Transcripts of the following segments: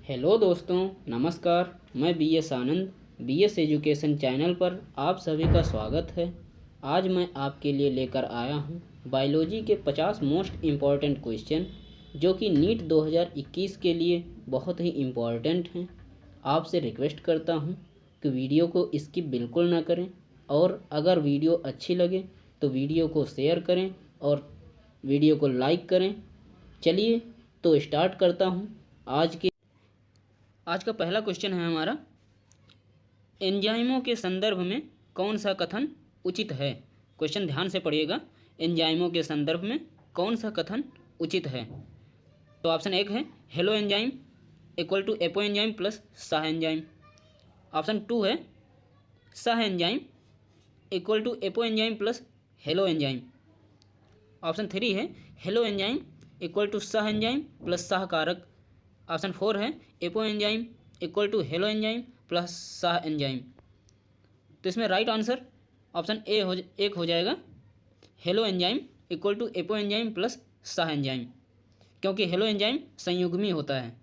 Hello दोस्तों, नमस्कार। मैं BS आनंद BS एजुकेशन चैनल पर आप सभी का स्वागत है। आज मैं आपके लिए लेकर आया हूं बायोलॉजी के 50 मोस्ट इम्पॉर्टेंट क्वेश्चन जो कि नीट 2021 के लिए बहुत ही इम्पॉर्टेंट हैं। आपसे रिक्वेस्ट करता हूं कि वीडियो को स्किप बिल्कुल ना करें और अगर वीडियो अच्छी लगे तो वीडियो को शेयर करें और वीडियो को लाइक करें। चलिए तो स्टार्ट करता हूं। आज का पहला क्वेश्चन है हमारा, एंजाइमों के संदर्भ में कौन सा कथन उचित है। क्वेश्चन ध्यान से पढ़िएगा। एंजाइमों के संदर्भ में कौन सा कथन उचित है। तो ऑप्शन 1 है holoenzyme equal to apoenzyme plus साह एंजाइम। ऑप्शन 2 है साह enzyme equal to apoenzyme plus holoenzyme. Option 3 है हेलो एंजाइम इक्वल टू साह एंजाइम प्लस साह कारक। ऑप्शन 4 है apoenzyme equal to holoenzyme plus साह enzyme. तो इसमें राइट आंसर ऑप्शन एक हो जाएगा, holoenzyme equal to apoenzyme plus साह एंजाइम, क्योंकि हेलो एंजाइम संयुग्मी होता है।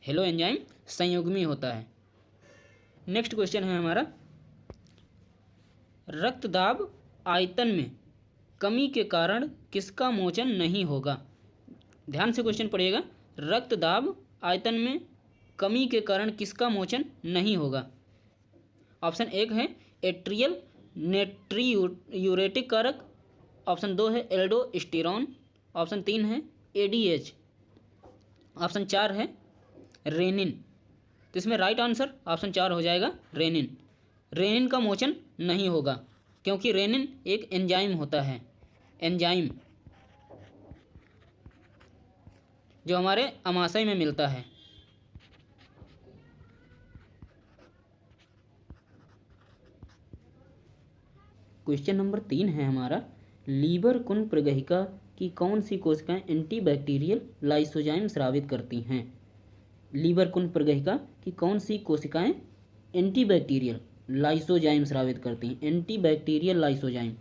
हेलो एंजाइम संयुग्मी होता है। नेक्स्ट क्वेश्चन है हमारा, रक्त दाब आयतन में कमी के कारण किसका मोचन नहीं होगा। ध्यान से क्वेश्चन पढ़िएगा। रक्त दाब आयतन में कमी के कारण किसका मोचन नहीं होगा। ऑप्शन 1 है एट्रियल नेट्रियूरेटिक कारक। ऑप्शन 2 है एल्डोस्टेरॉन। ऑप्शन 3 है ADH। ऑप्शन 4 है रेनिन। तो इसमें राइट आंसर ऑप्शन 4 हो जाएगा, रेनिन। रेनिन का मोचन नहीं होगा क्योंकि रेनिन एक एंजाइम होता है। एंजाइम जो हमारे अमाशय में मिलता है। क्वेश्चन नंबर 3 है हमारा, लीवर कुन प्रगहिका की कौन सी कोशिकाएं एंटीबैक्टीरियल लाइसोजाइम स्रावित करती हैं। लीवर कुन प्रगहिका की कौन सी कोशिकाएं एंटीबैक्टीरियल लाइसोजाइम स्रावित करती हैं। Antibacterial lysozyme.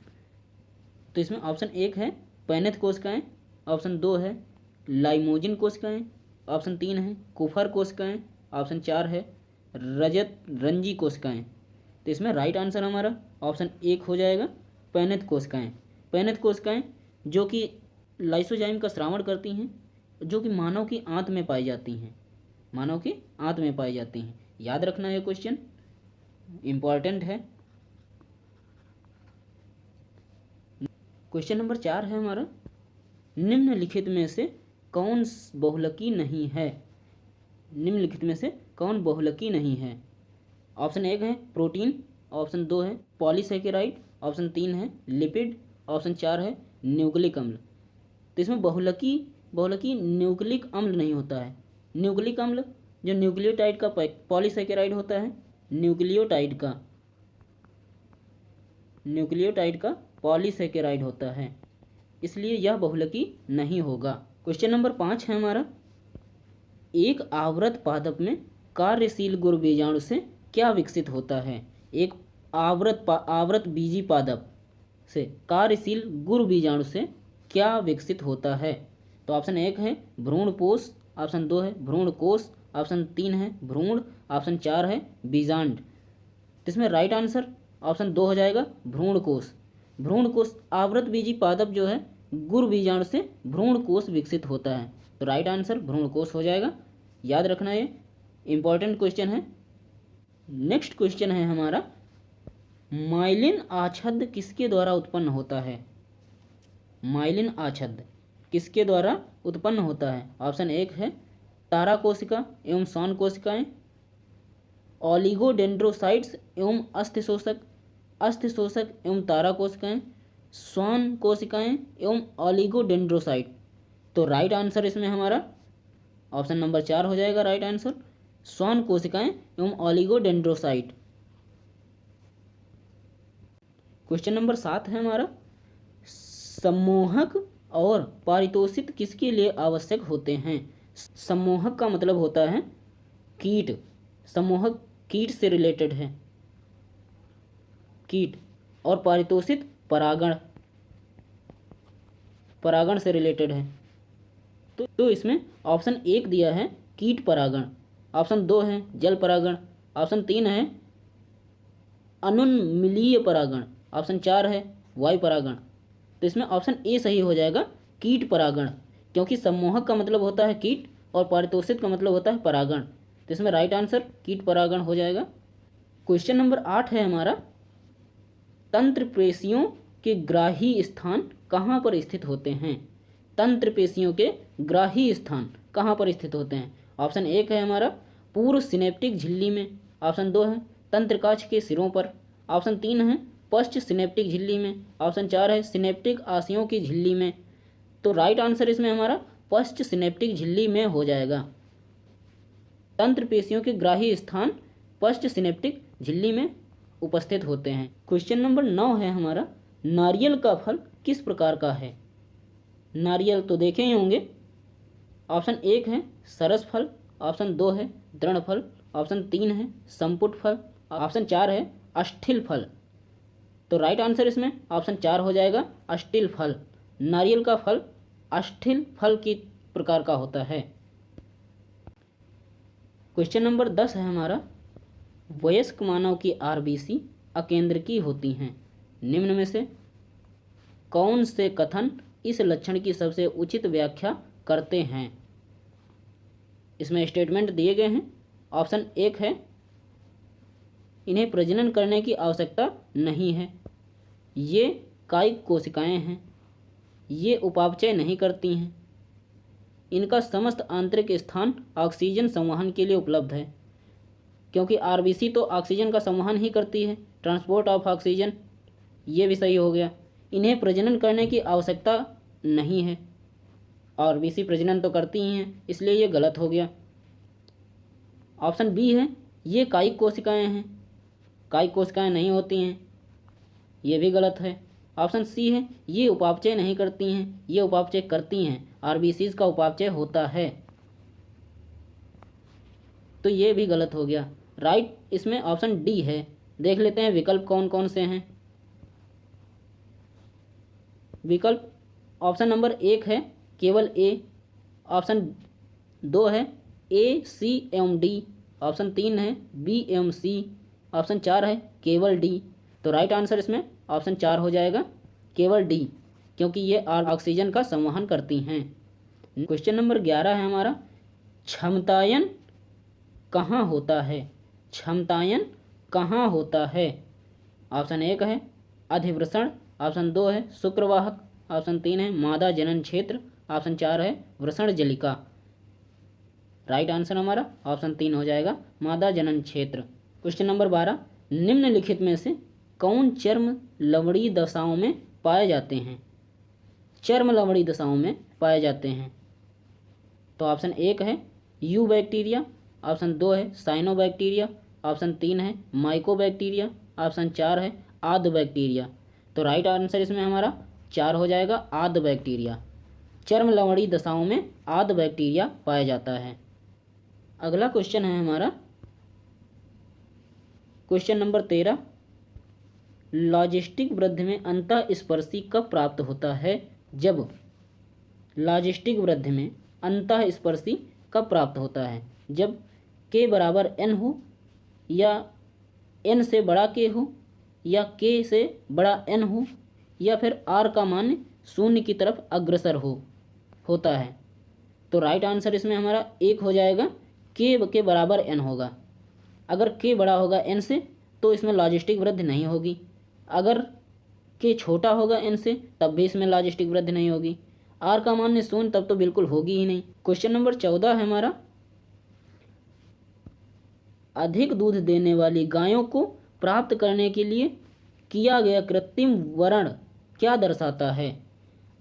तो इसमें ऑप्शन 1 है पैनेथ कोशिकाएं। ऑप्शन 2 है लाइमोजिन कोशिकाएं। ऑप्शन 3 है कुफर कोशिकाएं। ऑप्शन 4 है रंजी कोशिकाएं। तो इसमें राइट आंसर हमारा ऑप्शन 1 हो जाएगा, पैनेथ कोशिकाएं। पैनेथ कोशिकाएं जो कि लाइसोजाइम का श्रावण करती हैं, जो कि मानव की आंत में पाई जाती हैं। मानव की आंत में पाई जाती हैं। याद रखना है, क्वेश्चन इंपॉर्टेंट है। क्वेश्चन नंबर 4 है हमारा, निम्नलिखित में से कौन बहुलकी नहीं है। निम्नलिखित में से कौन बहुलकी नहीं है। ऑप्शन 1 है प्रोटीन। ऑप्शन 2 है पॉलीसेकेराइड। ऑप्शन 3 है लिपिड। ऑप्शन 4 है न्यूक्लिक अम्ल। तो इसमें बहुलकी न्यूक्लिक अम्ल नहीं होता है। न्यूक्लिक अम्ल जो न्यूक्लियोटाइड का पॉलीसेकेराइड होता है, न्यूक्लियोटाइड का पॉलीसेकेराइड होता है, इसलिए यह बहुलकी नहीं होगा। क्वेश्चन नंबर 5 है हमारा, एक आवृत पादप में कार्यशील गुर बीजाणु से क्या विकसित होता है। एक आवृत बीजी पादप से कार्यशील गुर बीजाणु से क्या विकसित होता है। तो ऑप्शन 1 है भ्रूणपोष। ऑप्शन 2 है भ्रूणकोष। ऑप्शन 3 है भ्रूण। ऑप्शन 4 है बीजांड। इसमें राइट आंसर ऑप्शन 2 हो जाएगा, भ्रूणकोष। भ्रूणकोष आवृत बीजी पादप जो है गुर बीजाणु से भ्रूणकोष विकसित होता है। तो राइट आंसर भ्रूणकोष हो जाएगा। याद रखना, ये इंपॉर्टेंट क्वेश्चन है। नेक्स्ट क्वेश्चन है हमारा, माइलिन आच्छादन किसके द्वारा उत्पन्न होता है। माइलिन आच्छादन किसके द्वारा उत्पन्न होता है। ऑप्शन 1 है तारा कोशिका एवं श्वान कोशिकाएं, ओलिगोडेंड्रोसाइट्स एवं अस्थिशोषक एवं तारा कोशिकाएं, श्वान कोशिकाएं एवं ओलिगोडेंड्रोसाइट। तो राइट आंसर इसमें हमारा ऑप्शन नंबर 4 हो जाएगा, राइट आंसर श्वान कोशिकाएं एवं ओलिगोडेंड्रोसाइट। क्वेश्चन नंबर 7 है हमारा, सम्मोहक और पारितोषित किसके लिए आवश्यक होते हैं। सम्मोहक का मतलब होता है कीट। सम्मोहक कीट से रिलेटेड है, कीट। और पारितोषित परागण से रिलेटेड है। तो इसमें ऑप्शन 1 दिया है कीट परागण, ऑप्शन 2 है जल परागण, ऑप्शन 3 है अनुन्मीलिय परागण, ऑप्शन 4 है वायु परागण। तो इसमें ऑप्शन ए सही हो जाएगा कीट परागण, क्योंकि सम्मोहक का मतलब होता है कीट और पारितोषित का मतलब होता है परागण। तो इसमें राइट आंसर कीट परागण हो जाएगा। क्वेश्चन नंबर 8 है हमारा, तंत्र पेशियों के ग्राही स्थान कहाँ पर स्थित होते हैं? तंत्र पेशियों के ग्राही स्थान कहाँ पर स्थित होते हैं? ऑप्शन 1 है हमारा पूर्व सिनेप्टिक झिल्ली में, ऑप्शन 2 है तंत्रकाक्ष के सिरों पर, ऑप्शन 3 है पश्च सिनेप्टिक झिल्ली में, ऑप्शन 4 है सिनेप्टिक आसियों की झिल्ली में। तो राइट आंसर इसमें हमारा पश्च सिनेप्टिक झिल्ली में हो जाएगा। तंत्र पेशियों के ग्राही स्थान पश्च सिनेप्टिक झिल्ली में उपस्थित होते हैं। क्वेश्चन नंबर 9 है हमारा, नारियल का फल किस प्रकार का है? नारियल तो देखे ही होंगे। ऑप्शन 1 है सरस फल, ऑप्शन 2 है दृढ़ फल, ऑप्शन 3 है संपुट फल, ऑप्शन 4 है अष्ठिल फल। तो राइट आंसर इसमें ऑप्शन 4 हो जाएगा अष्ठिल फल। नारियल का फल अष्ठिल फल की प्रकार का होता है। क्वेश्चन नंबर 10 है हमारा, वयस्क मानव की आरबीसी अकेंद्रकीय होती हैं, निम्न में से कौन से कथन इस लक्षण की सबसे उचित व्याख्या करते हैं? इसमें स्टेटमेंट दिए गए हैं। ऑप्शन 1 है इन्हें प्रजनन करने की आवश्यकता नहीं है, ये कायिक कोशिकाएं हैं, ये उपापचय नहीं करती हैं, इनका समस्त आंतरिक स्थान ऑक्सीजन संवहन के लिए उपलब्ध है, क्योंकि आरबीसी तो ऑक्सीजन का संवहन ही करती है, ट्रांसपोर्ट ऑफ ऑक्सीजन। ये भी सही हो गया। इन्हें प्रजनन करने की आवश्यकता नहीं है, आरबीसी प्रजनन तो करती ही हैं, इसलिए ये गलत हो गया। ऑप्शन बी है ये कायिक कोशिकाएं हैं, कायिक कोशिकाएं नहीं होती हैं, ये भी गलत है। ऑप्शन सी है ये उपापचय नहीं करती हैं, ये उपापचय करती हैं, आरबीसीज का उपापचय होता है, तो ये भी गलत हो गया। राइट इसमें ऑप्शन डी है। देख लेते हैं विकल्प कौन कौन से हैं। विकल्प ऑप्शन नंबर 1 है केवल ए, ऑप्शन 2 है ए सी एवं डी, ऑप्शन 3 है बी एवं सी, ऑप्शन 4 है केवल डी। तो राइट आंसर इसमें ऑप्शन 4 हो जाएगा केवल डी, क्योंकि ये ऑक्सीजन का संवहन करती हैं। क्वेश्चन नंबर 11 है हमारा, क्षमतायन कहाँ होता है? क्षमतायन कहाँ होता है? ऑप्शन 1 है अधिवृषण, ऑप्शन 2 है शुक्रवाहक, ऑप्शन 3 है मादा जनन क्षेत्र, ऑप्शन 4 है वृषण जलिका। राइट आंसर हमारा ऑप्शन 3 हो जाएगा मादा जनन क्षेत्र। क्वेश्चन नंबर 12, निम्नलिखित में से कौन चर्म लवणी दशाओं में पाए जाते हैं? चर्म लवणी दशाओं में पाए जाते हैं। तो ऑप्शन 1 है यू बैक्टीरिया, ऑप्शन 2 है साइनोबैक्टीरिया, ऑप्शन 3 है माइकोबैक्टीरिया, ऑप्शन 4 है आद बैक्टीरिया। तो राइट आंसर इसमें हमारा 4 हो जाएगा आद बैक्टीरिया। चर्म लवणी दशाओं में आद बैक्टीरिया पाया जाता है। अगला क्वेश्चन है हमारा क्वेश्चन नंबर 13, लॉजिस्टिक वृद्धि में अंतःस्पर्शी कब प्राप्त होता है? जब लॉजिस्टिक वृद्धि में अंतःस्पर्शी कब प्राप्त होता है? जब k बराबर n हो, या n से बड़ा k हो, या k से बड़ा n हो, या फिर r का मान 0 की तरफ अग्रसर होता है। तो राइट आंसर इसमें हमारा 1 हो जाएगा, k के बराबर n होगा। अगर k बड़ा होगा n से तो इसमें लॉजिस्टिक वृद्धि नहीं होगी, अगर k छोटा होगा n से तब भी इसमें लॉजिस्टिक वृद्धि नहीं होगी, r का मान 0 तब तो बिल्कुल होगी ही नहीं। क्वेश्चन नंबर 14 है हमारा, अधिक दूध देने वाली गायों को प्राप्त करने के लिए किया गया कृत्रिम वरण क्या दर्शाता है?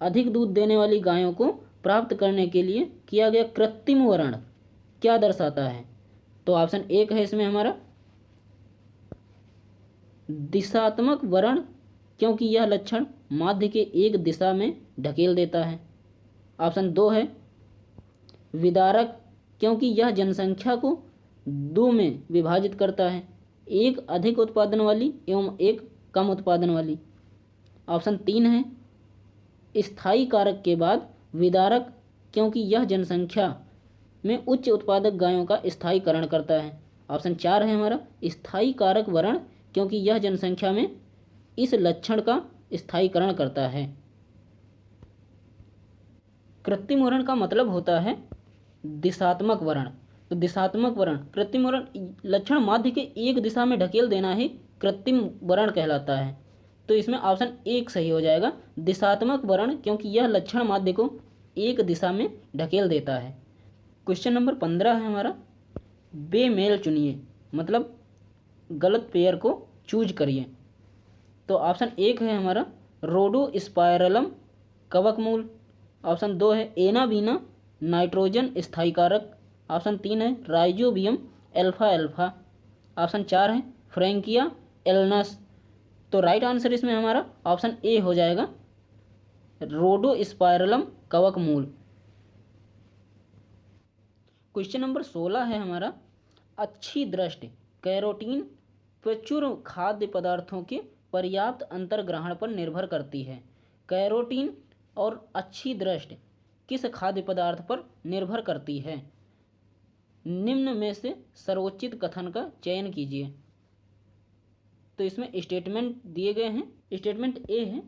अधिक दूध देने वाली गायों को प्राप्त करने के लिए किया गया कृत्रिम वरण क्या दर्शाता है? तो ऑप्शन 1 है इसमें हमारा दिशात्मक वरण, क्योंकि यह लक्षण माध्य के एक दिशा में ढकेल देता है। ऑप्शन 2 है विदारक, क्योंकि यह जनसंख्या को 2 में विभाजित करता है, एक अधिक उत्पादन वाली एवं एक कम उत्पादन वाली। ऑप्शन 3 है स्थायी कारक के बाद विदारक, क्योंकि यह जनसंख्या में उच्च उत्पादक गायों का स्थायीकरण करता है। ऑप्शन 4 है हमारा स्थायी कारक वर्ण, क्योंकि यह जनसंख्या में इस लक्षण का स्थायीकरण करता है। कृत्रिम वर्ण का मतलब होता है दिशात्मक वर्ण। तो दिशात्मक वर्ण, कृत्रिम वर्ण लक्षण माध्य के एक दिशा में ढकेल देना ही कृत्रिम वर्ण कहलाता है। तो इसमें ऑप्शन 1 सही हो जाएगा, दिशात्मक वर्ण, क्योंकि यह लक्षण माध्य को एक दिशा में ढकेल देता है। क्वेश्चन नंबर 15 है हमारा, बेमेल चुनिए, मतलब गलत पेयर को चूज करिए। तो ऑप्शन 1 है हमारा रोडोस्पाइरलम कवकमूल। ऑप्शन 2 है एनाबीना नाइट्रोजन स्थायीकारक। ऑप्शन 3 है राइजोबियम एल्फा एल्फा। ऑप्शन 4 है फ्रैंकिया एलनस। तो राइट आंसर इसमें हमारा ऑप्शन ए हो जाएगा, रोडोस्पाइरलम कवकमूल। क्वेश्चन नंबर 16 है हमारा, अच्छी दृष्टि कैरोटीन प्रचुर खाद्य पदार्थों के पर्याप्त अंतर्ग्रहण पर निर्भर करती है। कैरोटीन और अच्छी दृष्टि किस खाद्य पदार्थ पर निर्भर करती है? निम्न में से सर्वोचित कथन का चयन कीजिए। तो इसमें स्टेटमेंट दिए गए हैं। स्टेटमेंट ए है,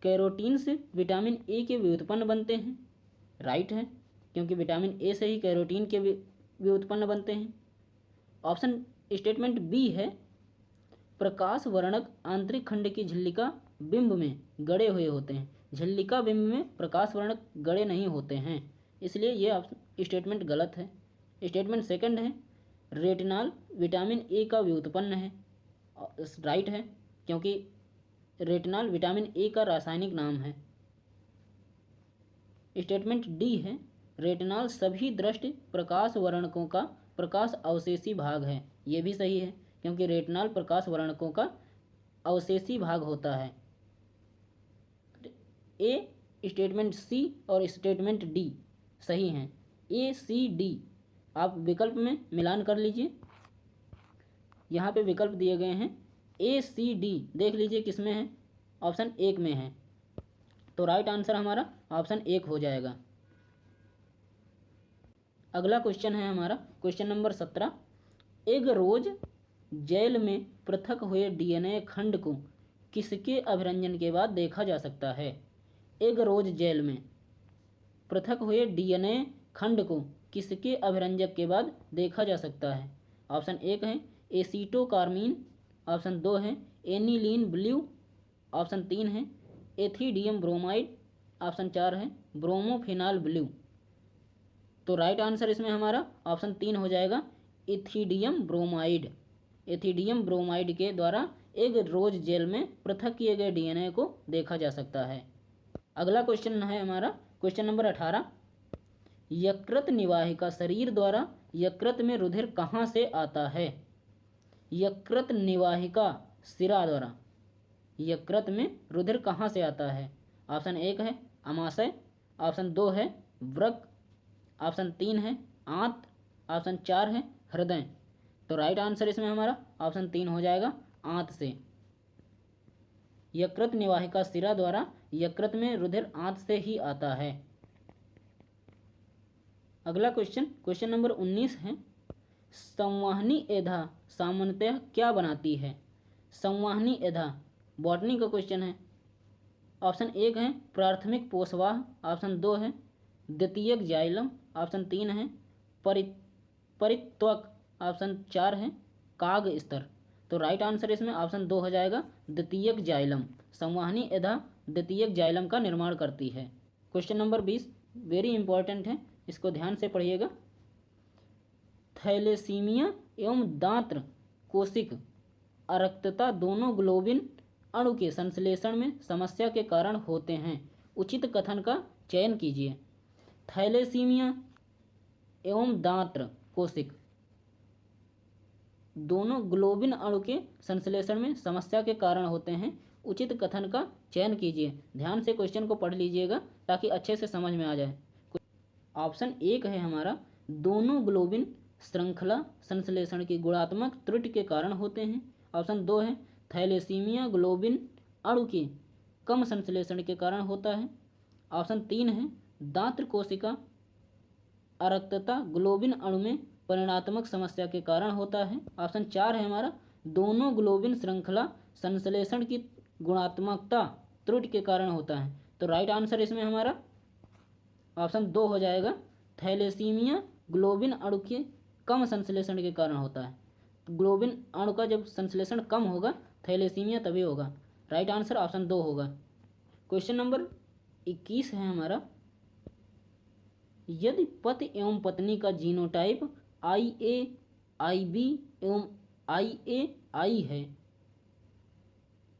कैरोटीन से विटामिन ए के व्युत्पन्न बनते हैं। राइट है, क्योंकि विटामिन ए से ही कैरोटीन के व्युत्पन्न बनते हैं। ऑप्शन स्टेटमेंट बी है, प्रकाश वर्णक आंतरिक खंड की झिल्लिका बिंब में गड़े हुए होते हैं। झिल्लिका बिंब में प्रकाश वर्णक गड़े नहीं होते हैं, इसलिए ये स्टेटमेंट गलत है। स्टेटमेंट सेकंड है, रेटिनॉल विटामिन ए का व्युत्पन्न है। राइट है, क्योंकि रेटिनॉल विटामिन ए का रासायनिक नाम है। स्टेटमेंट डी है, रेटिनॉल सभी दृष्टि प्रकाश वर्णकों का प्रकाश अवशेषी भाग है। ये भी सही है, क्योंकि रेटिनॉल प्रकाश वर्णकों का अवशेषी भाग होता है। ए, स्टेटमेंट सी और स्टेटमेंट डी सही हैं। ए, सी, डी आप विकल्प में मिलान कर लीजिए। यहाँ पे विकल्प दिए गए हैं, ए, सी, डी देख लीजिए किस में है। ऑप्शन 1 में है, तो राइट आंसर हमारा ऑप्शन 1 हो जाएगा। अगला क्वेश्चन है हमारा क्वेश्चन नंबर 17, एग रोज जेल में पृथक हुए डीएनए खंड को किसके अभिरंजन के बाद देखा जा सकता है? एग रोज जेल में पृथक हुए डीएनए खंड को किसके अभिरंजक के बाद देखा जा सकता है? ऑप्शन 1 है एसीटोकार्मीन। ऑप्शन 2 है एनिलीन ब्लू। ऑप्शन 3 है एथिडियम ब्रोमाइड। ऑप्शन 4 है ब्रोमोफिनाल ब्लू। तो राइट आंसर इसमें हमारा ऑप्शन 3 हो जाएगा, एथिडियम ब्रोमाइड। एथिडियम ब्रोमाइड के द्वारा एग रोज जेल में पृथक किए गए डीएनए को देखा जा सकता है। अगला क्वेश्चन है हमारा क्वेश्चन नंबर 18, यकृत निवाहिका शरीर द्वारा यकृत में रुधिर कहाँ से आता है? यकृत निवाहिका सिरा द्वारा यकृत में रुधिर कहाँ से आता है? ऑप्शन 1 है अमाशय। ऑप्शन 2 है वृक्क। ऑप्शन 3 है आंत। ऑप्शन 4 है हृदय। तो राइट आंसर इसमें हमारा ऑप्शन 3 हो जाएगा, आंत से। यकृत निवाहिका सिरा द्वारा यकृत में रुधिर आंत से ही आता है। अगला क्वेश्चन नंबर 19 है, संवहनी एधा सामान्यतः क्या बनाती है? संवहनी एधा बॉटनी का क्वेश्चन है। ऑप्शन 1 है प्राथमिक पोषवाह। ऑप्शन 2 है द्वितीयक जाइलम। ऑप्शन 3 है परित्वक। ऑप्शन 4 है काग स्तर। तो राइट आंसर इसमें ऑप्शन 2 हो जाएगा, द्वितीयक जाइलम। संवहनी एधा द्वितीयक जाइलम का निर्माण करती है। क्वेश्चन नंबर 20 वेरी इंपॉर्टेंट है, इसको ध्यान से पढ़िएगा। थैलेसीमिया एवं दांत्र कोशिक अरक्तता दोनों ग्लोबिन अणु के संश्लेषण में समस्या के कारण होते हैं। उचित कथन का चयन कीजिए। थैलेसीमिया एवं दांत्र कोशिक दोनों ग्लोबिन अणु के संश्लेषण में समस्या के कारण होते हैं। उचित कथन का चयन कीजिए। ध्यान से क्वेश्चन को पढ़ लीजिएगा ताकि अच्छे से समझ में आ जाए। ऑप्शन 1 है हमारा, दोनों ग्लोबिन श्रृंखला संश्लेषण की गुणात्मक त्रुटि के कारण होते हैं। ऑप्शन 2 है थैलेसीमिया ग्लोबिन अणु के कम संश्लेषण के कारण होता है। ऑप्शन 3 है दांत्र कोशिका अरक्तता ग्लोबिन अणु में परिणात्मक समस्या के कारण होता है। ऑप्शन 4 है हमारा दोनों ग्लोबिन श्रृंखला संश्लेषण की गुणात्मकता त्रुटि के कारण होता है। तो राइट आंसर इसमें हमारा ऑप्शन 2 हो जाएगा। थैलेसीमिया ग्लोबिन अणु के कम संश्लेषण के कारण होता है। ग्लोबिन अणु का जब संश्लेषण कम होगा थैलेसीमिया तभी होगा। राइट आंसर ऑप्शन 2 होगा। क्वेश्चन नंबर 21 है हमारा, यदि पति एवं पत्नी का जीनोटाइप IA IB एवं IA है,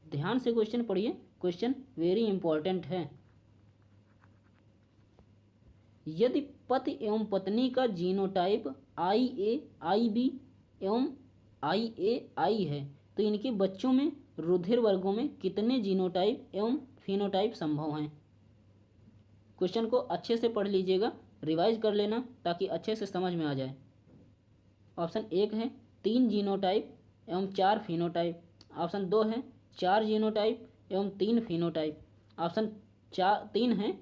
ध्यान से क्वेश्चन पढ़िए, क्वेश्चन वेरी इंपॉर्टेंट है। यदि पति एवं पत्नी का जीनोटाइप IA IB एवं IA है तो इनके बच्चों में रुधिर वर्गों में कितने जीनोटाइप एवं फिनोटाइप संभव हैं। क्वेश्चन को अच्छे से पढ़ लीजिएगा, रिवाइज कर लेना ताकि अच्छे से समझ में आ जाए। ऑप्शन 1 है 3 जीनोटाइप एवं 4 फिनोटाइप। ऑप्शन 2 है 4 जीनोटाइप एवं 3 फिनोटाइप। ऑप्शन 3 है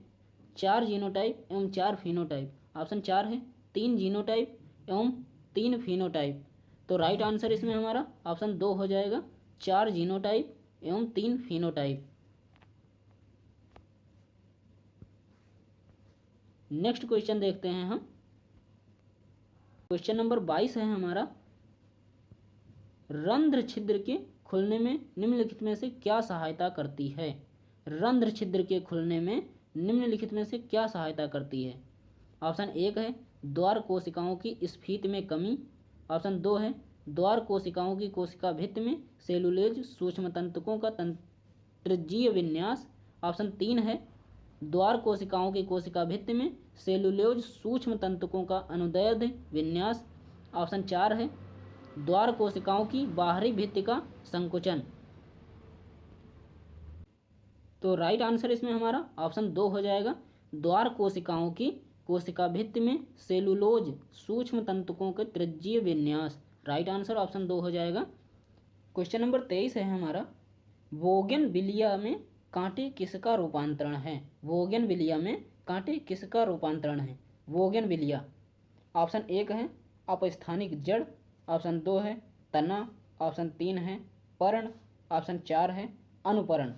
4 जीनोटाइप एवं 4 फिनोटाइप। ऑप्शन 4 है 3 जीनोटाइप एवं 3 फिनोटाइप। तो राइट आंसर इसमें हमारा ऑप्शन 2 हो जाएगा, 4 जीनोटाइप एवं 3 फिनोटाइप। नेक्स्ट क्वेश्चन देखते हैं हम। क्वेश्चन नंबर 22 है हमारा, रंध्र छिद्र के खुलने में निम्नलिखित में से क्या सहायता करती है। रंध्र छिद्र के खुलने में निम्नलिखित में से क्या सहायता करती है। ऑप्शन 1 है द्वार कोशिकाओं की स्फीत में कमी। ऑप्शन 2 है द्वार कोशिकाओं की कोशिका भित्ति में सेलुलोज सूक्ष्म तंतुकों का तंत्रिजीय विन्यास। ऑप्शन 3 है द्वार कोशिकाओं की कोशिका भित्ति में सेलुलोज सूक्ष्म तंतुकों का अनुदैर्ध्य विन्यास। ऑप्शन 4 है द्वार कोशिकाओं की बाहरी भित्ति का संकुचन। तो राइट आंसर इसमें हमारा ऑप्शन 2 हो जाएगा, द्वार कोशिकाओं की कोशिका भित्ति में सेलुलोज सूक्ष्म तंतुकों के त्रिज्यीय विन्यास। राइट आंसर ऑप्शन 2 हो जाएगा। क्वेश्चन नंबर 23 है हमारा, बोगनविलिया में कांटे किसका रूपांतरण है। बोगनविलिया में कांटे किसका रूपांतरण है। बोगनविलिया, ऑप्शन 1 है अपस्थानिक जड़। ऑप्शन 2 है तना। ऑप्शन 3 है पर्ण। ऑप्शन 4 है अनुपर्ण।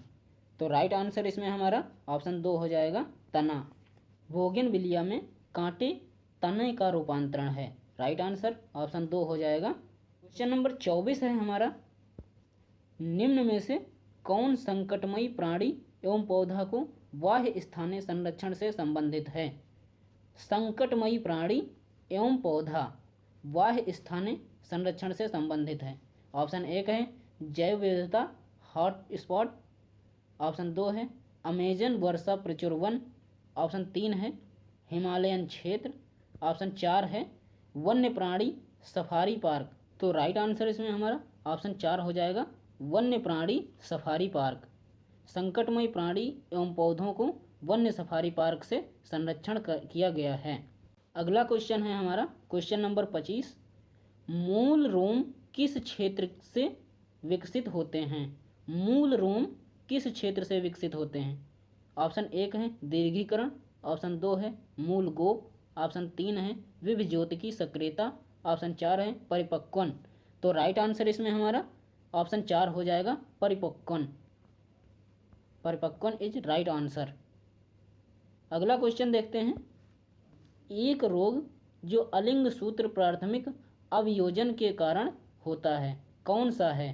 तो राइट आंसर इसमें हमारा ऑप्शन 2 हो जाएगा, तना। बोगनविलिया में कांटे तने का रूपांतरण है। राइट आंसर ऑप्शन 2 हो जाएगा। क्वेश्चन नंबर 24 है हमारा, निम्न में से कौन संकटमयी प्राणी एवं पौधा को बाह्य स्थानीय संरक्षण से संबंधित है। संकटमयी प्राणी एवं पौधा बाह्य स्थानीय संरक्षण से संबंधित है। ऑप्शन 1 है जैव विविधता हॉट स्पॉट। ऑप्शन 2 है अमेजन वर्षा प्रचुर वन। ऑप्शन 3 है हिमालयन क्षेत्र। ऑप्शन 4 है वन्य प्राणी सफारी पार्क। तो राइट आंसर इसमें हमारा ऑप्शन 4 हो जाएगा, वन्य प्राणी सफारी पार्क। संकटमय प्राणी एवं पौधों को वन्य सफारी पार्क से संरक्षण किया गया है। अगला क्वेश्चन है हमारा क्वेश्चन नंबर 25, मूल रोम किस क्षेत्र से विकसित होते हैं। मूल रोम किस क्षेत्र से विकसित होते हैं। ऑप्शन 1 है दीर्घीकरण। ऑप्शन 2 है मूल गोप। ऑप्शन 3 है विभज्योतिकी सक्रियता। ऑप्शन 4 है परिपक्वन। तो राइट आंसर इसमें हमारा ऑप्शन 4 हो जाएगा, परिपक्वन। परिपक्वन इज राइट आंसर। अगला क्वेश्चन देखते हैं, एक रोग जो अलिंग सूत्र प्राथमिक अवयोजन के कारण होता है कौन सा है।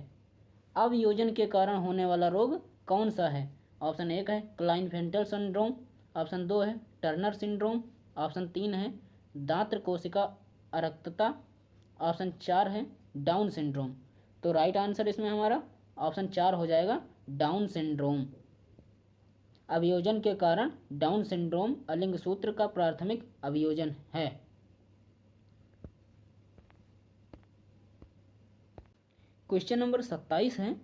अवयोजन के कारण होने वाला रोग कौन सा है। ऑप्शन 1 है क्लाइनफेल्टर सिंड्रोम। ऑप्शन 2 है टर्नर सिंड्रोम। ऑप्शन 3 है दांत कोशिका अरक्तता। ऑप्शन 4 है डाउन सिंड्रोम। तो राइट आंसर इसमें हमारा ऑप्शन 4 हो जाएगा, डाउन सिंड्रोम। अवयोजन के कारण डाउन सिंड्रोम अलिंग सूत्र का प्राथमिक अवयोजन है। क्वेश्चन नंबर 27 है,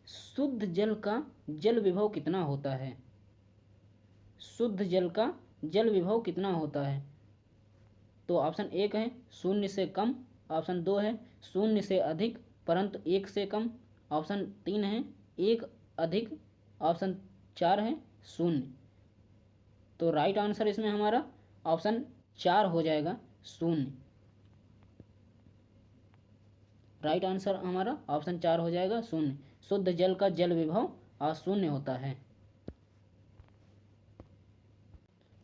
शुद्ध जल का जल विभव कितना होता है। शुद्ध जल का जल विभव कितना होता है। तो ऑप्शन 1 है 0 से कम। ऑप्शन 2 है 0 से अधिक परंतु 1 से कम। ऑप्शन 3 है 1 अधिक। ऑप्शन 4 है 0। तो राइट आंसर इसमें हमारा ऑप्शन 4 हो जाएगा शून्य। राइट आंसर हमारा ऑप्शन 4 हो जाएगा शून्य। शुद्ध जल का जल विभव अशून्य होता है।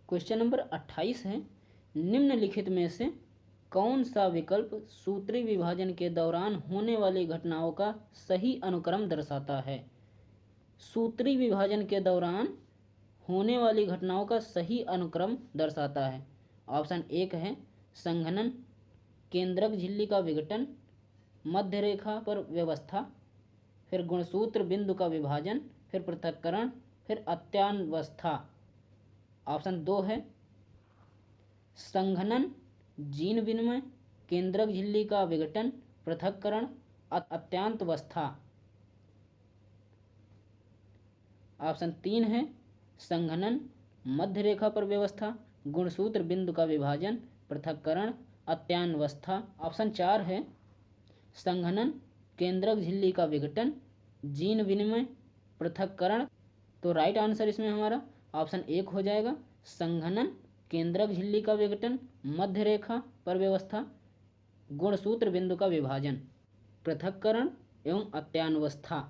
क्वेश्चन नंबर 28 है, निम्नलिखित में से कौन सा विकल्प सूत्री विभाजन के दौरान होने वाली घटनाओं का सही अनुक्रम दर्शाता है? सूत्री विभाजन के दौरान होने वाली घटनाओं का सही अनुक्रम दर्शाता है। ऑप्शन 1 है संघनन, केंद्रक झिल्ली का विघटन, मध्य रेखा पर व्यवस्था, फिर गुणसूत्र बिंदु का विभाजन, फिर पृथक्करण, फिर अत्यावस्था। ऑप्शन 2 है संघनन, जीन विनिमय, केंद्रक झिल्ली का विघटन, पृथक्करण, अत्यांतावस्था। ऑप्शन 3 है संघनन, मध्य रेखा पर व्यवस्था, गुणसूत्र बिंदु का विभाजन, पृथक्करण, अत्यावस्था। ऑप्शन 4 है संघनन, केंद्रक झिल्ली का विघटन, जीन विनिमय, पृथक्करण। तो राइट आंसर इसमें हमारा ऑप्शन 1 हो जाएगा संघनन, केंद्रक झिल्ली का विघटन, मध्य रेखा पर व्यवस्था, गुणसूत्र बिंदु का विभाजन, पृथक्करण एवं अत्यावस्था।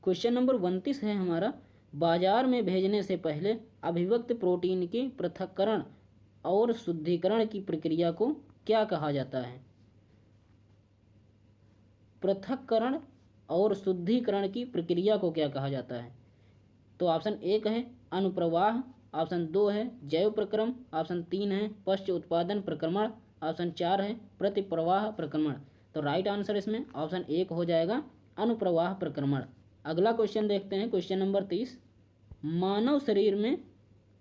क्वेश्चन नंबर 29 है हमारा, बाजार में भेजने से पहले अभिव्यक्त प्रोटीन के पृथक्करण और शुद्धिकरण की प्रक्रिया को क्या कहा जाता है? पृथक्करण और शुद्धिकरण की प्रक्रिया को क्या कहा जाता है? तो ऑप्शन 1 है अनुप्रवाह, ऑप्शन 2 है जैव प्रक्रम, ऑप्शन 3 है पश्च उत्पादन प्रक्रमण, ऑप्शन 4 है प्रतिप्रवाह प्रक्रमण। तो राइट आंसर इसमें ऑप्शन 1 हो जाएगा अनुप्रवाह प्रक्रमण। अगला क्वेश्चन देखते हैं, क्वेश्चन नंबर 30, मानव शरीर में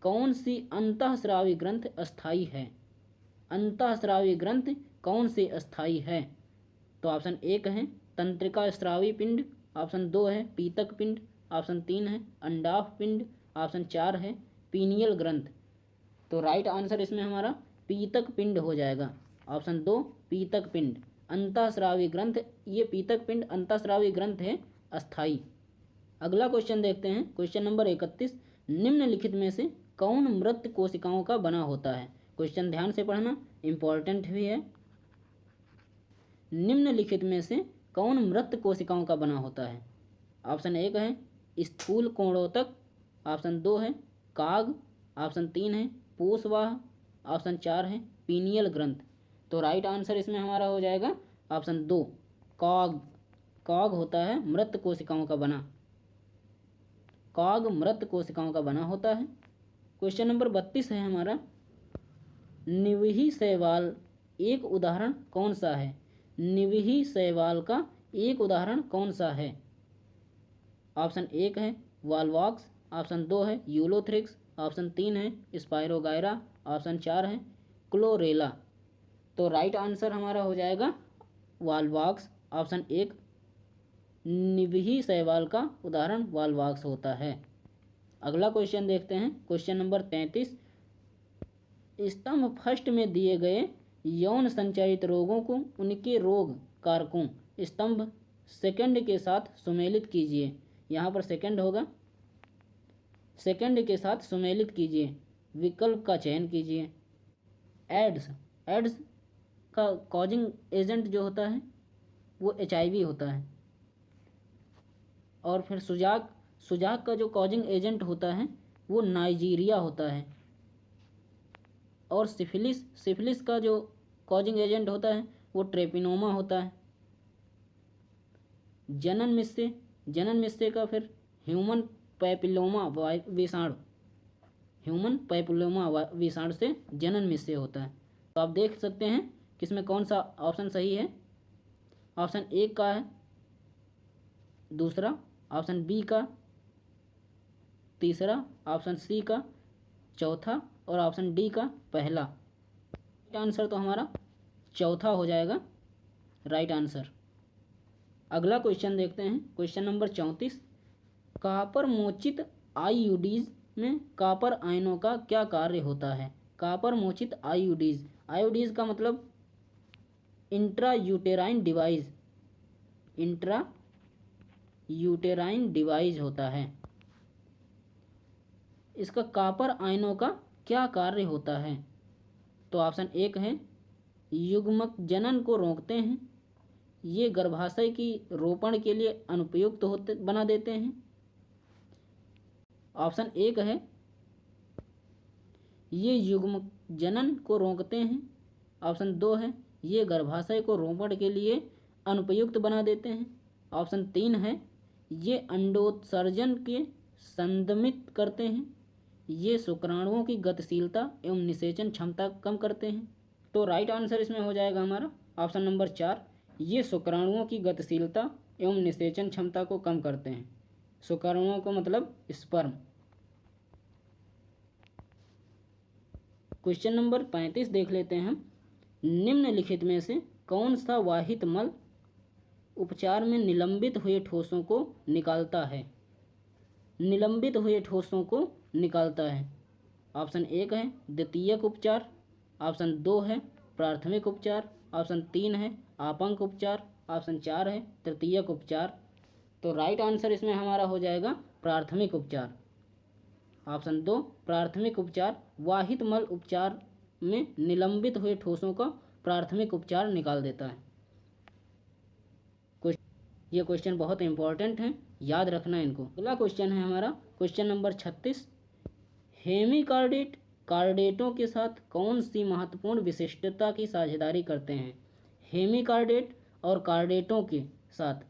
कौन सी अंतःस्रावी ग्रंथ अस्थायी है? अंतःस्रावी ग्रंथ कौन सी अस्थायी है? तो ऑप्शन 1 है तंत्रिका स्रावी पिंड, ऑप्शन 2 है पीतक पिंड, ऑप्शन 3 है अंडाभ पिंड, ऑप्शन 4 है पीनियल ग्रंथ। तो राइट आंसर इसमें हमारा पीतक पिंड हो जाएगा। ऑप्शन 2 पीतक पिंड अंतःस्रावी ग्रंथ, ये पीतक पिंड अंतःस्रावी ग्रंथ है अस्थायी। अगला क्वेश्चन देखते हैं, क्वेश्चन नंबर 31, निम्नलिखित में से कौन मृत कोशिकाओं का बना होता है? क्वेश्चन ध्यान से पढ़ना, इंपॉर्टेंट भी है। निम्नलिखित में से कौन मृत कोशिकाओं का बना होता है? ऑप्शन 1 है स्थूल कोणोतक, ऑप्शन 2 है काग, ऑप्शन 3 है पोषवाह, ऑप्शन 4 है पीनियल ग्रंथ। तो राइट आंसर इसमें हमारा हो जाएगा ऑप्शन 2 काग। काग होता है मृत कोशिकाओं का बना, काग मृत कोशिकाओं का बना होता है। क्वेश्चन नंबर 32 है हमारा, निवही शैवाल एक उदाहरण कौन सा है? निवही शैवाल का एक उदाहरण कौन सा है? ऑप्शन 1 है वालवॉक्स, ऑप्शन 2 है यूलोथ्रिक्स, ऑप्शन 3 है स्पायरोगायरा, ऑप्शन 4 है क्लोरेला। तो राइट आंसर हमारा हो जाएगा वालवॉक्स। ऑप्शन 1 निवही शैवाल का उदाहरण वालवॉक्स होता है। अगला क्वेश्चन देखते हैं, क्वेश्चन नंबर 33, स्तंभ फर्स्ट में दिए गए यौन संचारित रोगों को उनके रोग कारकों स्तंभ सेकंड के साथ सुमेलित कीजिए। यहाँ पर सेकंड होगा, सेकंड के साथ सुमेलित कीजिए, विकल्प का चयन कीजिए। एड्स, एड्स का कॉजिंग एजेंट जो होता है वो HIV होता है। और फिर सुजाक, सुजाक का जो कॉजिंग एजेंट होता है वो नाइजीरिया होता है। और सिफिलिस, सिफिलिस का जो कॉजिंग एजेंट होता है वो ट्रेपिनोमा होता है। जनन मिस्से, जनन मिस्से का फिर ह्यूमन पैपिलोमा विषाणु, ह्यूमन पैपिलोमा विषाणु से जनन मिस्से होता है। तो आप देख सकते हैं किसमें कौन सा ऑप्शन सही है। ऑप्शन 1 का है दूसरा, ऑप्शन B का तीसरा, ऑप्शन C का चौथा और ऑप्शन D का पहला। राइट आंसर तो हमारा चौथा हो जाएगा राइट आंसर। अगला क्वेश्चन देखते हैं, क्वेश्चन नंबर 34, कॉपर मोचित आईयूडीज में कॉपर आयनों का क्या कार्य होता है? कॉपर मोचित आईयूडीज, आईयूडीज का मतलब intra uterine device, intra uterine device होता है। इसका कॉपर आयनों का क्या कार्य होता है? तो ऑप्शन एक है युग्मक जनन को रोकते हैं, ये गर्भाशय की रोपण के लिए अनुपयुक्त होते बना देते हैं। ऑप्शन एक है ये युग्मक जनन को रोकते हैं। ऑप्शन दो है ये गर्भाशय को रोपण के लिए अनुपयुक्त बना देते हैं। ऑप्शन तीन है ये अंडोत्सर्जन के संदमित करते हैं, ये शुक्राणुओं की गतिशीलता एवं निषेचन क्षमता कम करते हैं। तो राइट आंसर इसमें हो जाएगा हमारा ऑप्शन नंबर 4, ये शुक्राणुओं की गतिशीलता एवं निषेचन क्षमता को कम करते हैं। शुक्राणुओं को मतलब स्पर्म। क्वेश्चन नंबर 35 देख लेते हैं हम। निम्नलिखित में से कौन सा वाहित मल उपचार में निलंबित हुए ठोसों को निकालता है? निलंबित हुए ठोसों को निकालता है। ऑप्शन एक है द्वितीयक उपचार, ऑप्शन दो है प्राथमिक उपचार, ऑप्शन तीन है आपंक उपचार, ऑप्शन चार है तृतीयक उपचार। तो राइट आंसर इसमें हमारा हो जाएगा प्राथमिक उपचार। ऑप्शन दो प्राथमिक उपचार वाहित मल उपचार में निलंबित हुए ठोसों का प्राथमिक उपचार निकाल देता है। ये क्वेश्चन बहुत इंपॉर्टेंट है, याद रखना इनको। अगला क्वेश्चन है हमारा क्वेश्चन नंबर 36। हेमिकार्डेट कार्डेटों के साथ कौन सी महत्वपूर्ण विशिष्टता की साझेदारी करते हैं? हेमिकार्डेट और कार्डेटों के साथ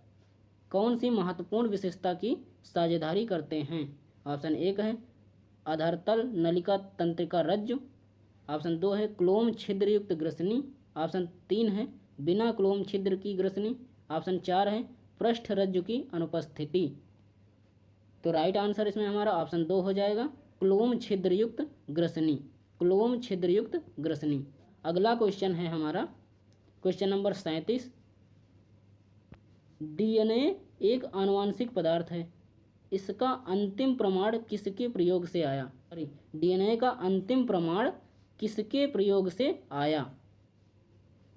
कौन सी महत्वपूर्ण विशेषता की साझेदारी करते हैं? ऑप्शन एक है अधरतल नलिका तंत्रिका रज्जु, ऑप्शन दो है क्लोम छिद्र युक्त ग्रसनी, ऑप्शन तीन है बिना क्लोम छिद्र की ग्रसनी, ऑप्शन चार है पृष्ठ रज्जु की अनुपस्थिति। तो राइट आंसर इसमें हमारा ऑप्शन दो हो जाएगा क्लोम छिद्रयुक्त ग्रसनी, क्लोम छिद्रयुक्त ग्रसनी। अगला क्वेश्चन है हमारा क्वेश्चन नंबर 37। डीएनए एक आनुवांशिक पदार्थ है, इसका अंतिम प्रमाण किसके प्रयोग से आया? डीएनए का अंतिम प्रमाण किसके प्रयोग से आया?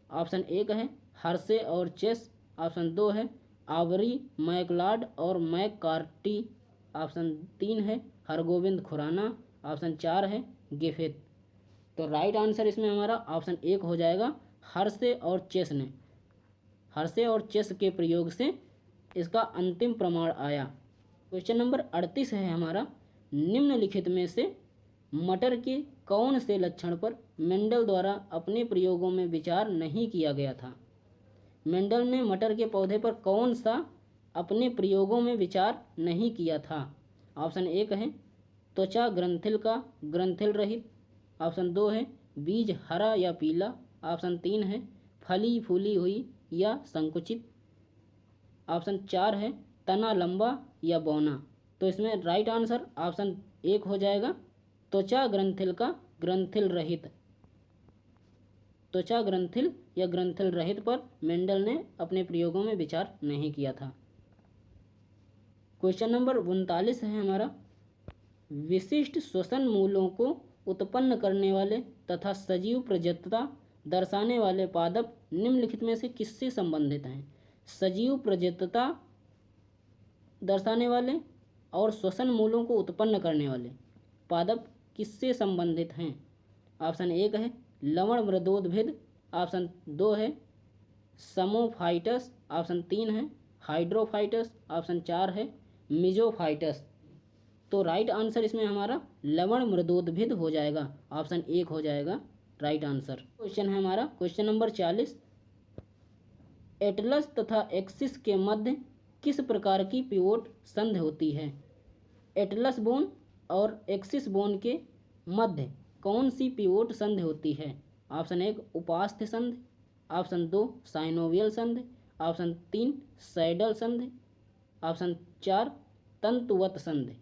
ऑप्शन एक है हर्शे और चेस, ऑप्शन दो है आवरी, मैकलॉड और मैककार्टी, ऑप्शन तीन है हरगोविंद खुराना, ऑप्शन चार है गिफिथ। तो राइट आंसर इसमें हमारा ऑप्शन एक हो जाएगा हर्शे और चेस ने, हर्शे और चेस के प्रयोग से इसका अंतिम प्रमाण आया। क्वेश्चन नंबर 38 है हमारा। निम्नलिखित में से मटर के कौन से लक्षण पर मेंडल द्वारा अपने प्रयोगों में विचार नहीं किया गया था? मेंडल ने मटर के पौधे पर कौन सा अपने प्रयोगों में विचार नहीं किया था? ऑप्शन एक है त्वचा ग्रंथिल का ग्रंथिल रहित, ऑप्शन दो है बीज हरा या पीला, ऑप्शन तीन है फली फूली हुई या संकुचित, ऑप्शन चार है तना लंबा या बौना। तो इसमें राइट आंसर ऑप्शन एक हो जाएगा त्वचा ग्रंथिल का ग्रंथिल रहित। त्वचा ग्रंथिल या ग्रंथिल रहित पर मेंडल ने अपने प्रयोगों में विचार नहीं किया था। क्वेश्चन नंबर 39 है हमारा। विशिष्ट श्वसन मूलों को उत्पन्न करने वाले तथा सजीव प्रजनता दर्शाने वाले पादप निम्नलिखित में से किससे संबंधित हैं? सजीव प्रजनता दर्शाने वाले और श्वसन मूलों को उत्पन्न करने वाले पादप किससे संबंधित हैं? ऑप्शन एक है लवण मृदोद्भिद, ऑप्शन दो है समोफाइटस, ऑप्शन तीन है हाइड्रोफाइटस, ऑप्शन चार है मिजोफाइटस। तो राइट आंसर इसमें हमारा लवण मृदोद्भिद हो जाएगा, ऑप्शन एक हो जाएगा राइट आंसर। क्वेश्चन है हमारा क्वेश्चन नंबर 40। एटलस तथा एक्सिस के मध्य किस प्रकार की पिवोट संधि होती है? एटलस बोन और एक्सिस बोन के मध्य कौन सी पिवोट संधि होती है? ऑप्शन एक उपास्थ्य संधि, ऑप्शन दो साइनोवियल संधि, ऑप्शन तीन सैडल संधि, ऑप्शन चार तंतुवत संधि।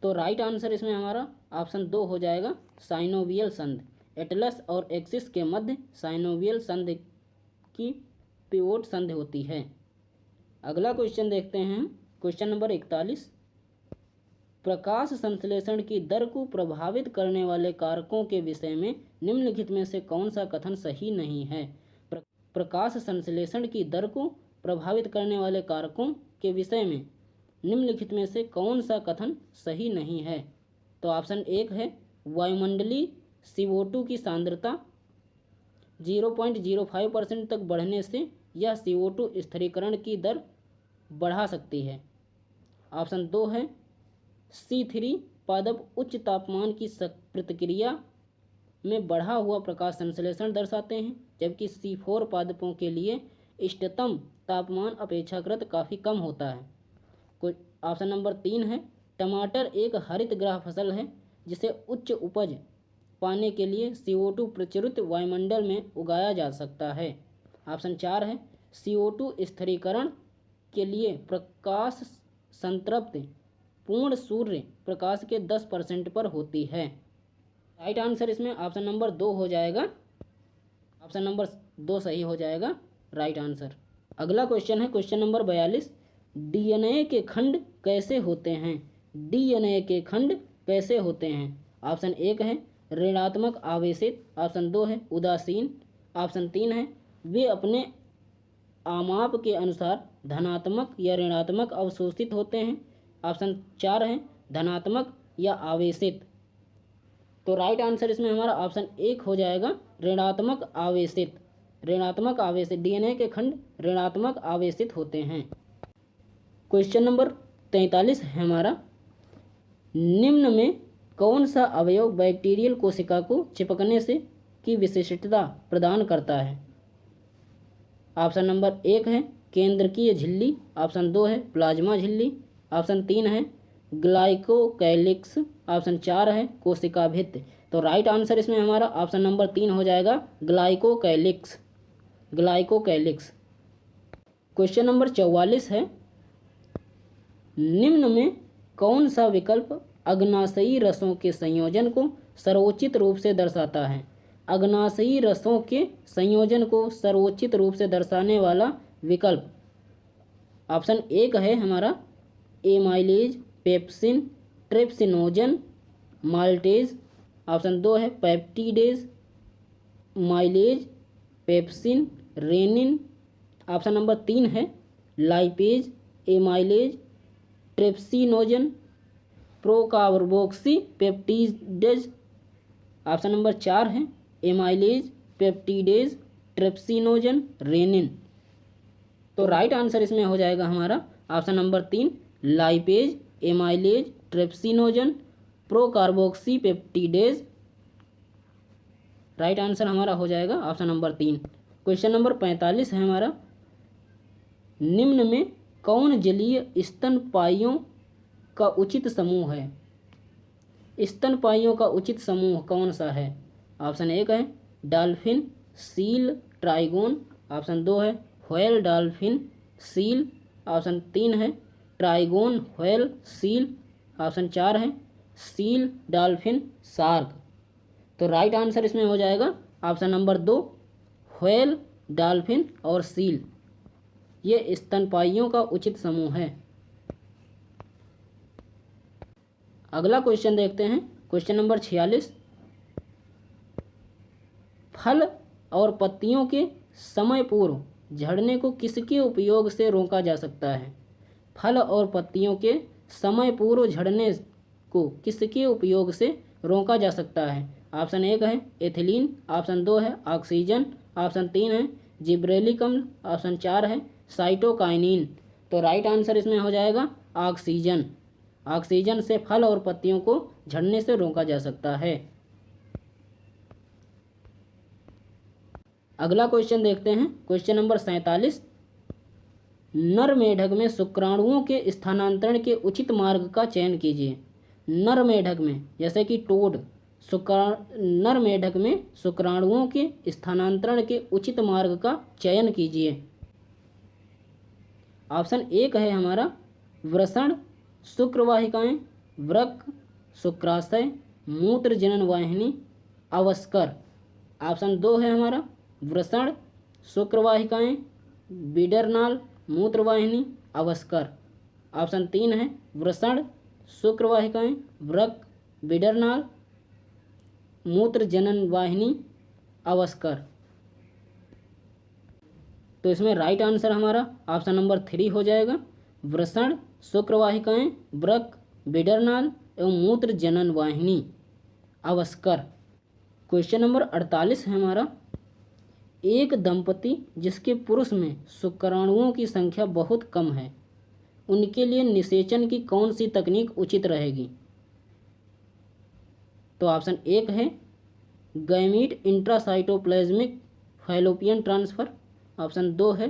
तो राइट आंसर इसमें हमारा ऑप्शन दो हो जाएगा साइनोवियल संधि। एटलस और एक्सिस के मध्य साइनोवियल संधि की पिवोट संधि होती है। अगला क्वेश्चन देखते हैं क्वेश्चन नंबर 41। प्रकाश संश्लेषण की दर को प्रभावित करने वाले कारकों के विषय में निम्नलिखित में से कौन सा कथन सही नहीं है? प्रकाश संश्लेषण की दर को प्रभावित करने वाले कारकों के विषय में निम्नलिखित में से कौन सा कथन सही नहीं है? तो ऑप्शन एक है वायुमंडलीय CO2 की सांद्रता 0.05% तक बढ़ने से यह CO2 स्थिरीकरण की दर बढ़ा सकती है। ऑप्शन दो है C3 पादप उच्च तापमान की प्रतिक्रिया में बढ़ा हुआ प्रकाश संश्लेषण दर्शाते हैं, जबकि C4 पादपों के लिए इष्टतम तापमान अपेक्षाकृत काफ़ी कम होता है। कुछ ऑप्शन नंबर तीन है टमाटर एक हरित गृह फसल है जिसे उच्च उपज पाने के लिए CO2 प्रचुरित वायुमंडल में उगाया जा सकता है। ऑप्शन चार है CO2 स्थिरीकरण के लिए प्रकाश संतृप्ति पूर्ण सूर्य प्रकाश के 10% पर होती है। राइट आंसर इसमें ऑप्शन नंबर दो हो जाएगा। ऑप्शन नंबर दो सही हो जाएगा राइट आंसर। अगला क्वेश्चन है क्वेश्चन नंबर 42। DNA के खंड कैसे होते हैं? DNA के खंड कैसे होते हैं? ऑप्शन एक है ऋणात्मक आवेशित, ऑप्शन दो है उदासीन, ऑप्शन तीन है वे अपने आमाप के अनुसार धनात्मक या ऋणात्मक अवशोषित होते हैं, ऑप्शन चार है धनात्मक या आवेशित। तो राइट आंसर इसमें हमारा ऑप्शन एक हो जाएगा ऋणात्मक आवेशित। ऋणात्मक आवेशित DNA के खंड ऋणात्मक आवेशित होते हैं। क्वेश्चन नंबर 43 है हमारा निम्न में कौन सा अवयव बैक्टीरियल कोशिका को चिपकने से की विशिष्टता प्रदान करता है? ऑप्शन नंबर एक है केंद्रकीय झिल्ली, ऑप्शन दो है प्लाज्मा झिल्ली, ऑप्शन तीन है ग्लाइकोकैलिक्स, ऑप्शन चार है कोशिका भित्ति। तो राइट आंसर इसमें हमारा ऑप्शन नंबर तीन हो जाएगा ग्लाइकोकैलिक्स। ग्लाइकोकैलिक्स। क्वेश्चन नंबर 44 है निम्न में कौन सा विकल्प अग्नाशयी रसों के संयोजन को सर्वोचित रूप से दर्शाता है? अग्नाशयी रसों के संयोजन को सर्वोचित रूप से दर्शाने वाला विकल्प ऑप्शन एक है हमारा amylase, pepsin, trypsinogen, maltase, option दो है peptidase, amylase, pepsin, rennin, option number तीन है lipase, amylase, trypsinogen, procarboxypeptidase, option number चार है एमाइलेज, पेप्टिडेज, ट्रिप्सिनोजन, रेनिन। तो राइट आंसर इसमें हो जाएगा हमारा ऑप्शन नंबर तीन lipase, amylase, trypsinogen, procarboxypeptidase. Right answer हमारा हो जाएगा ऑप्शन नंबर तीन। क्वेश्चन नंबर 45 है हमारा निम्न में कौन जलीय स्तनपायियों का उचित समूह है? स्तनपायियों का उचित समूह कौन सा है? ऑप्शन एक है डॉल्फिन, सील, ट्राइगोन, ऑप्शन दो है व्हेल, डॉल्फिन, सील, ऑप्शन तीन है ट्राइगोन, व्हेल, सील, ऑप्शन चार है सील, डॉल्फिन, शार्क। तो राइट आंसर इसमें हो जाएगा ऑप्शन नंबर दो व्हेल, डॉल्फिन और सील। ये स्तनपायियों का उचित समूह है। अगला क्वेश्चन देखते हैं क्वेश्चन नंबर 46। फल और पत्तियों के समय पूर्व झड़ने को किसके उपयोग से रोका जा सकता है? फल और पत्तियों के समय पूर्व झड़ने को किसके उपयोग से रोका जा सकता है? ऑप्शन एक है एथिलीन, ऑप्शन दो है ऑक्सीजन, ऑप्शन तीन है जिब्रेलिक अम्ल, ऑप्शन चार है साइटोकाइनिन। तो राइट आंसर इसमें हो जाएगा ऑक्सीजन। ऑक्सीजन से फल और पत्तियों को झड़ने से रोका जा सकता है। अगला क्वेश्चन देखते हैं क्वेश्चन नंबर 47। नर मेढक में शुक्राणुओं के स्थानांतरण के उचित मार्ग का चयन कीजिए। नर मेढक में जैसे कि टोड, नर मेढक में शुक्राणुओं के स्थानांतरण के उचित मार्ग का चयन कीजिए। ऑप्शन एक है हमारा वृषण, शुक्रवाहिकाएं, वृक्क, शुक्राशय, मूत्र जनन वाहिनी, अवस्कर। ऑप्शन दो है हमारा वृषण, शुक्रवाहिकाएं, बीडरनाल, मूत्रवाहिनी, अवस्कर। ऑप्शन तीन है वृषण, शुक्रवाहिकाएं, वृक्क, बीडरनाल, मूत्र जनन वाहिनी, अवस्कर। तो इसमें राइट आंसर हमारा ऑप्शन नंबर थ्री हो जाएगा वृषण, शुक्रवाहिकाएं, वृक्क, बिडरनाल एवं मूत्र जनन वाहिनी, अवस्कर। क्वेश्चन नंबर 48 है हमारा, एक दंपति जिसके पुरुष में शुक्राणुओं की संख्या बहुत कम है, उनके लिए निषेचन की कौन सी तकनीक उचित रहेगी? तो ऑप्शन 1 है gamete intracytoplasmic fallopian transfer, option 2 है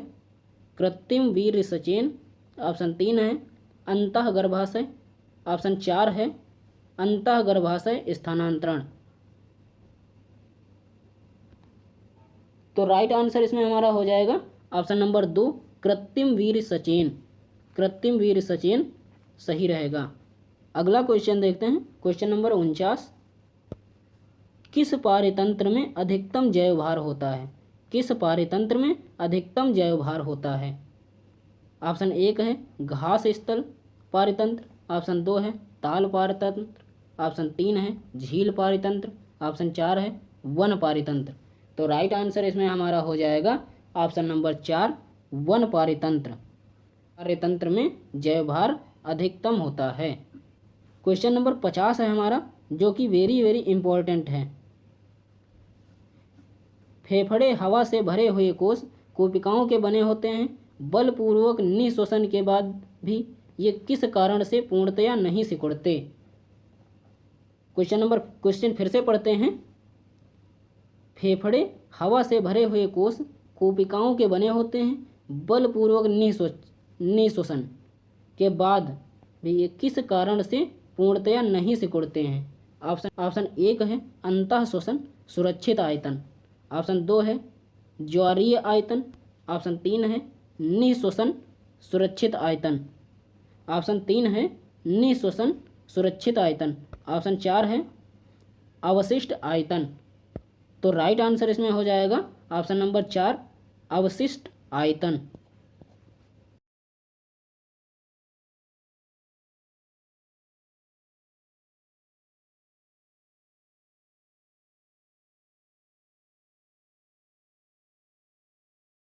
कृत्रिम वीर्य सचेन, ऑप्शन 3 है अंतःगर्भाशय, ऑप्शन 4 है अंतःगर्भाशय स्थानांतरण। तो राइट आंसर इसमें हमारा हो जाएगा ऑप्शन नंबर 2 कृत्रिम वीर्य सचेन। कृत्रिम वीर्य सचेन सही रहेगा। अगला क्वेश्चन देखते हैं, क्वेश्चन नंबर 49, किस पारतंत्र में अधिकतम जैवभार होता है? किस पारतंत्र में अधिकतम जैवभार होता है? ऑप्शन 1 है घास स्थल पारतंत्र, ऑप्शन 2 है ताल पारतंत्र, ऑप्शन 3 है झील पारतंत्र, ऑप्शन 4 है वन पारतंत्र। तो राइट आंसर इसमें हमारा हो जाएगा ऑप्शन नंबर 4 वन पारतंत्र। पारतंत्र में जैवभार अधिकतम होता है। क्वेश्चन नंबर 50 है हमारा, जो कि वेरी वेरी इंपॉर्टेंट है। फेफड़े हवा से भरे हुए कोष कोशिकाओं के बने होते हैं, बलपूर्वक निःश्वसन के बाद भी ये किस कारण से पूर्णतया नहीं सिकुड़ते? क्वेश्चन फिर से पढ़ते हैं। फेफड़े हवा से भरे हुए कोष कोशिकाओं के बने होते हैं, बलपूर्वक निःश्वसन के बाद भी ये किस कारण से पूर्णतया नहीं सिकुड़ते हैं? ऑप्शन 1 है अंतःश्वसन सुरक्षित आयतन, ऑप्शन 2 है ज्वारीय आयतन, ऑप्शन 3 है निःश्वसन सुरक्षित आयतन, ऑप्शन 3 है निःश्वसन सुरक्षित आयतन, ऑप्शन 4 है अवशिष्ट आयतन। तो राइट आंसर इसमें हो जाएगा ऑप्शन नंबर 4 अवशिष्ट आयतन।